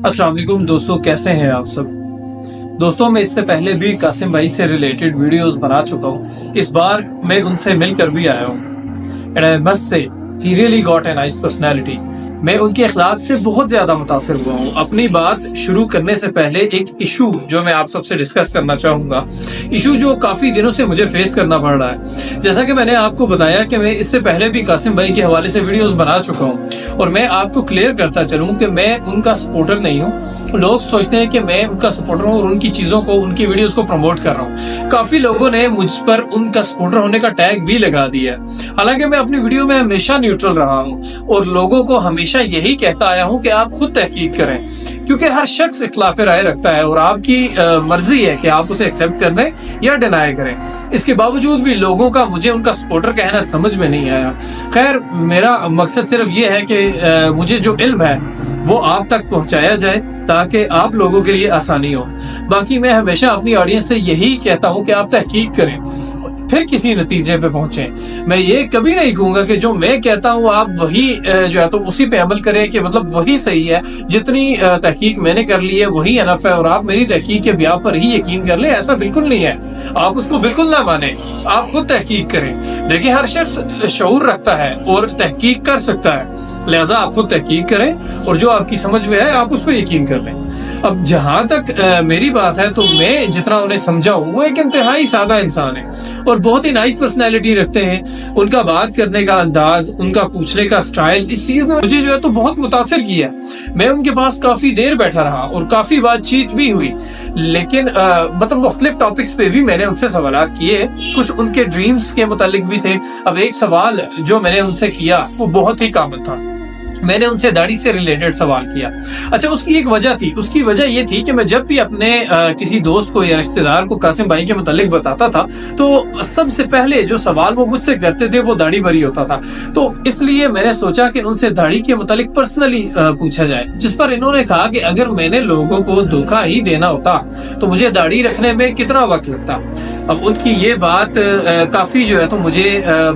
अस्सलाम वालेकुम दोस्तों, कैसे हैं आप सब। दोस्तों, मैं इससे पहले भी कासिम भाई से रिलेटेड वीडियोस बना चुका हूँ। इस बार मैं उनसे मिलकर भी आया हूँ and I must say he really got a nice personality. मैं उनके अखलाक से बहुत ज्यादा मुतासिर हुआ हूँ। अपनी बात शुरू करने से पहले एक इशू जो मैं आप सबसे डिस्कस करना चाहूंगा, इशू जो काफी दिनों से मुझे फेस करना पड़ रहा है। जैसा कि मैंने आपको बताया कि मैं इससे पहले भी कासिम भाई के हवाले से वीडियोस बना चुका हूँ और मैं आपको क्लियर करता चलूं कि मैं उनका सपोर्टर नहीं हूँ। लोग सोचते हैं कि मैं उनका सपोर्टर हूँ और उनकी चीजों को, उनकी वीडियोस को प्रमोट कर रहा हूँ। काफी लोगों ने मुझ पर उनका सपोर्टर होने का टैग भी लगा दिया। हालांकि मैं अपनी वीडियो में हमेशा न्यूट्रल रहा हूँ और लोगों को हमेशा यही कहता आया हूँ कि आप खुद तहकीक करें, क्योंकि हर शख्स इख्लाफ राय रखता है और आपकी मर्जी है कि आप उसे एक्सेप्ट कर लें या डिनाई करें। इसके बावजूद भी लोगों का मुझे उनका सपोर्टर कहना समझ में नहीं आया। खैर, मेरा मकसद सिर्फ ये है कि मुझे जो इल्म है वो आप तक पहुंचाया जाए ताकि आप लोगों के लिए आसानी हो। बाकी मैं हमेशा अपनी ऑडियंस से यही कहता हूं कि आप तहकीक करें फिर किसी नतीजे पे पहुंचें। मैं ये कभी नहीं कहूंगा कि जो मैं कहता हूं आप वही जो है तो उसी पे अमल करें कि मतलब वही सही है, जितनी तहकीक मैंने कर ली है वही अनफ है और आप मेरी तहकीक के बयान पर ही यकीन कर लें। ऐसा बिल्कुल नहीं है, आप उसको बिल्कुल ना माने, आप खुद तहकीक करें। देखिए, हर शख्स शऊर रखता है और तहकीक कर सकता है, लिहाजा आप खुद तहकीक करें और जो आपकी समझ में है आप उस पर यकीन कर लें। अब जहां तक मेरी बात है तो मैं जितना उन्हें समझा हूँ वो एक इंतहाई सादा इंसान है और बहुत ही नाइस पर्सनैलिटी रखते हैं। उनका बात करने का अंदाज, उनका पूछने का स्टाइल, इस चीज ने मुझे जो है तो बहुत मुतासिर किया। मैं उनके पास काफी देर बैठा रहा और काफी बातचीत भी हुई, लेकिन मतलब मुख्तलिफ टॉपिक्स पे भी मैंने उनसे सवालात किए। कुछ उनके ड्रीम्स के मुतालिक भी थे। अब एक सवाल जो मैंने उनसे किया वो बहुत ही कामन था। मैंने उनसे दाढ़ी से रिलेटेड सवाल किया। अच्छा, उसकी एक वजह थी। उसकी वजह ये थी कि मैं जब भी अपने किसी दोस्त को या रिश्तेदार को कासिम भाई के मुतालिक बताता था तो सबसे पहले जो सवाल वो मुझसे करते थे वो दाढ़ी भरी होता था। तो इसलिए मैंने सोचा कि उनसे दाढ़ी के मुतालिक पर्सनली पूछा जाए, जिस पर इन्होंने कहा कि अगर मैंने लोगों को धोखा ही देना होता तो मुझे दाढ़ी रखने में कितना वक्त लगता। अब उनकी ये बात काफी जो है तो मुझे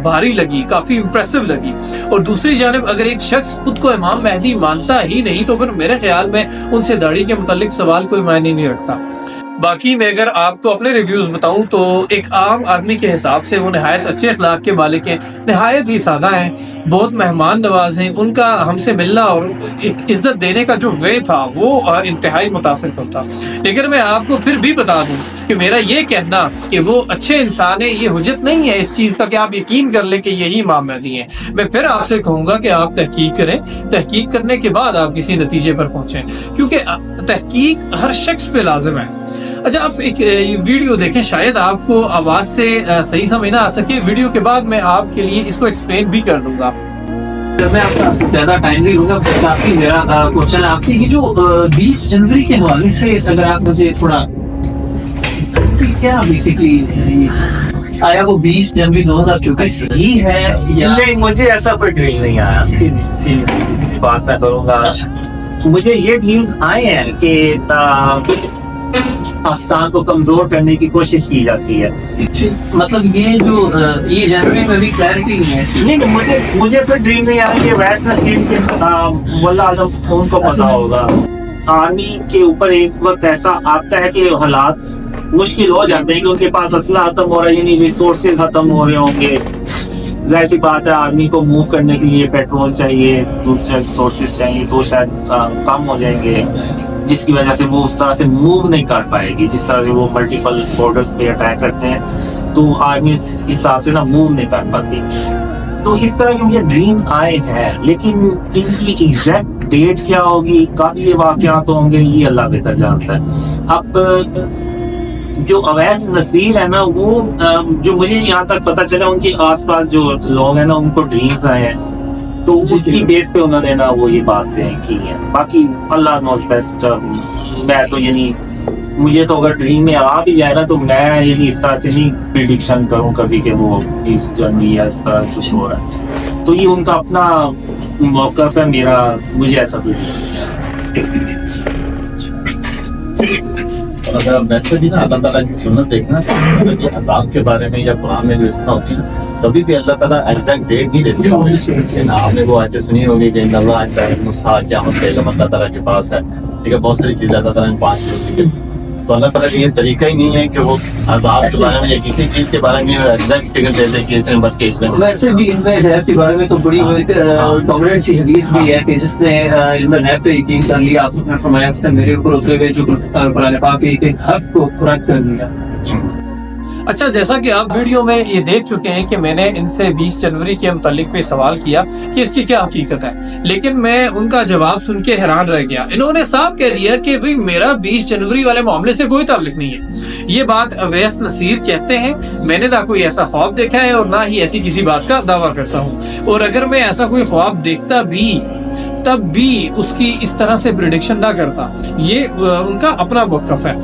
भारी लगी, काफी इम्प्रेसिव लगी। और दूसरी जानिब अगर एक शख्स खुद को इमाम मेहदी मानता ही नहीं तो फिर मेरे ख्याल में उनसे दाढ़ी के मुतालिक सवाल कोई मायने नहीं रखता। बाकी मैं अगर आपको अपने रिव्यूज बताऊं तो एक आम आदमी के हिसाब से वो निहायत अच्छे अखलाक के मालिक हैं, निहायत ही सादा हैं, बहुत मेहमान नवाज हैं। उनका हमसे मिलना और एक इज्जत देने का जो वे था वो इंतहाई मुतासिर था। लेकिन मैं आपको फिर भी बता दूं कि मेरा ये कहना कि वो अच्छे इंसान है ये हुज्जत नहीं है इस चीज का कि आप यकीन कर ले कि यही इमाम मेहदी हैं। मैं फिर आपसे कहूंगा कि आप तहकीक करें, तहकीक करने के बाद आप किसी नतीजे पर पहुंचे, क्योंकि तहकीक हर शख्स पे लाजिम है। अच्छा, आप एक वीडियो देखें, शायद आपको आवाज से सही समझ ना आ सके। वीडियो के बाद मैं आपके लिए इसको एक्सप्लेन भी कर दूंगा। मैं आपका ज्यादा टाइम नहीं लूंगा। काफी मेरा क्वेश्चन आपसे ये जो 20 जनवरी के हवाले से अगर आप मुझे थोड़ा क्या बेसिकली आया वो 20 जनवरी 2024 ही है या नहीं? मुझे ऐसा कोई ड्रीम नहीं आया। सीधी बात मैं करूंगा, मुझे ये ड्रीम्स आए हैं कि पाकिस्तान को कमजोर करने की कोशिश की जाती है। मतलब ये जो ये जनवरी में भी क्लैरिटी नहीं है। नहीं, मुझे कोई ड्रीम नहीं आया कि वैसे नसीम के मुल्ला आजम उनको पता होगा। आर्मी के ऊपर एक वक्त ऐसा आता है कि हालात मुश्किल हो जाते हैं कि उनके पास असला खत्म हो रहा है, यानी रिसोर्सेज खत्म हो रहे होंगे। जाहिर सी बात है, आर्मी को मूव करने के लिए पेट्रोल चाहिए, दूसरे रिसोर्सेज चाहिए, तो शायद कम हो जाएंगे, जिसकी वजह से वो उस तरह से मूव नहीं कर पाएगी जिस तरह से वो मल्टीपल बॉर्डर्स पे अटैक करते हैं। तो आर्मी इस हिसाब से ना मूव नहीं कर पाती। तो इस तरह के मुझे ड्रीम्स आए हैं, लेकिन इनकी एग्जैक्ट डेट क्या होगी, कब ये वाकयात होंगे, ये अल्लाह बेहतर जानता है। अब जो अवैस नसीर है ना, वो जो मुझे यहाँ तक पता चला उनके आसपास जो लोग हैं ना उनको ड्रीम्स आए हैं, तो उसकी बेस पे उन्होंने ना वो ये बातें की हैं। बाकी अल्लाह नोज बेस्ट। मैं तो यानी मुझे तो अगर ड्रीम में आ भी जाए ना तो मैं यानी इस तरह से नहीं प्रिडिक्शन करूं कभी कि वो 20 जनवरी या इस तरह कुछ हो रहा है। तो ये उनका अपना मौक़िफ़ है, मेरा मुझे ऐसा कुछ اور اگر ویسے بھی نا اللہ تعالیٰ کی سنت دیکھنا، اگر یہ عذاب کے بارے میں یا قرآن میں جو اس طرح ہوتی ہے نا، کبھی بھی اللہ تعالیٰ ایگزیکٹ ڈیٹ نہیں دیتے ہوئے، لیکن آپ نے وہ آیتیں سنی ہوگی کہ اللہ قیامت بیگم اللہ تعالیٰ کے پاس ہے، ٹھیک ہے، بہت ساری چیزیں اللہ تعالیٰ نے 5 کر دی ہے، تو اللہ تعالیٰ کا یہ طریقہ ہی نہیں ہے کہ وہ عذاب کے بارے میں یا کسی چیز کے بارے میں ایگزیکٹ فگر دے دے کہ اتنے بچ کے اس میں. ویسے بھی علم غیب کے بارے میں تو بڑی کامنٹ سی حدیث بھی ہے کہ جس نے علم غیب پہ یقین کر لیا، آپ نے فرمایا کہ میرے اوپر اترے ہوئے جو قرآن پاک کے ایک حرف کو پورا کر لیا. اچھا، جیسا کہ آپ ویڈیو میں یہ دیکھ چکے ہیں کہ میں نے ان سے 20 جنوری کے متعلق بھی سوال کیا کہ اس کی کیا حقیقت ہے، لیکن میں ان کا جواب سن کے حیران رہ گیا. انہوں نے صاف کہہ دیا کہ بھئی میرا 20 جنوری والے معاملے سے کوئی تعلق نہیں ہے. یہ بات اویس نصیر کہتے ہیں، میں نے نہ کوئی ایسا خواب دیکھا ہے اور نہ ہی ایسی کسی بات کا دعویٰ کرتا ہوں، اور اگر میں ایسا کوئی خواب دیکھتا بھی تب بھی اس کی اس طرح سے پریڈکشن نہ کرتا. یہ ان کا اپنا موقف ہے.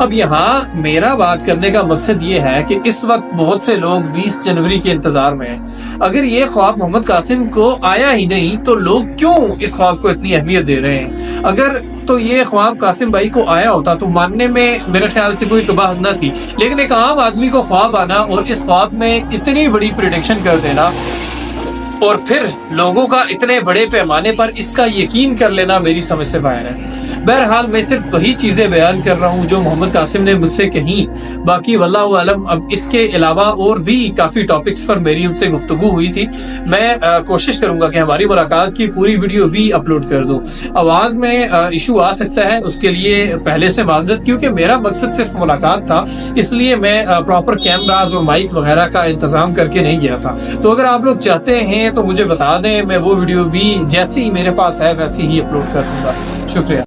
اب یہاں میرا بات کرنے کا مقصد یہ ہے کہ اس وقت بہت سے لوگ 20 جنوری کے انتظار میں ہیں. اگر یہ خواب محمد قاسم کو آیا ہی نہیں تو لوگ کیوں اس خواب کو اتنی اہمیت دے رہے ہیں؟ اگر تو یہ خواب قاسم بھائی کو آیا ہوتا تو ماننے میں میرے خیال سے کوئی قباحت نہ تھی، لیکن ایک عام آدمی کو خواب آنا اور اس خواب میں اتنی بڑی پریڈکشن کر دینا اور پھر لوگوں کا اتنے بڑے پیمانے پر اس کا یقین کر لینا میری سمجھ سے باہر ہے. بہرحال میں صرف وہی چیزیں بیان کر رہا ہوں جو محمد قاسم نے مجھ سے کہیں، باقی واللہ اعلم. اب اس کے علاوہ اور بھی کافی ٹاپکس پر میری ان سے گفتگو ہوئی تھی. میں کوشش کروں گا کہ ہماری ملاقات کی پوری ویڈیو بھی اپلوڈ کر دوں. آواز میں ایشو آ سکتا ہے، اس کے لیے پہلے سے معذرت، کیونکہ میرا مقصد صرف ملاقات تھا، اس لیے میں پراپر کیمراز اور مائک وغیرہ کا انتظام کر کے نہیں گیا تھا. تو اگر آپ لوگ چاہتے ہیں تو مجھے بتا دیں، میں وہ ویڈیو بھی جیسی ہی میرے پاس ہے ویسی ہی اپلوڈ کر دوں گا. شکریہ.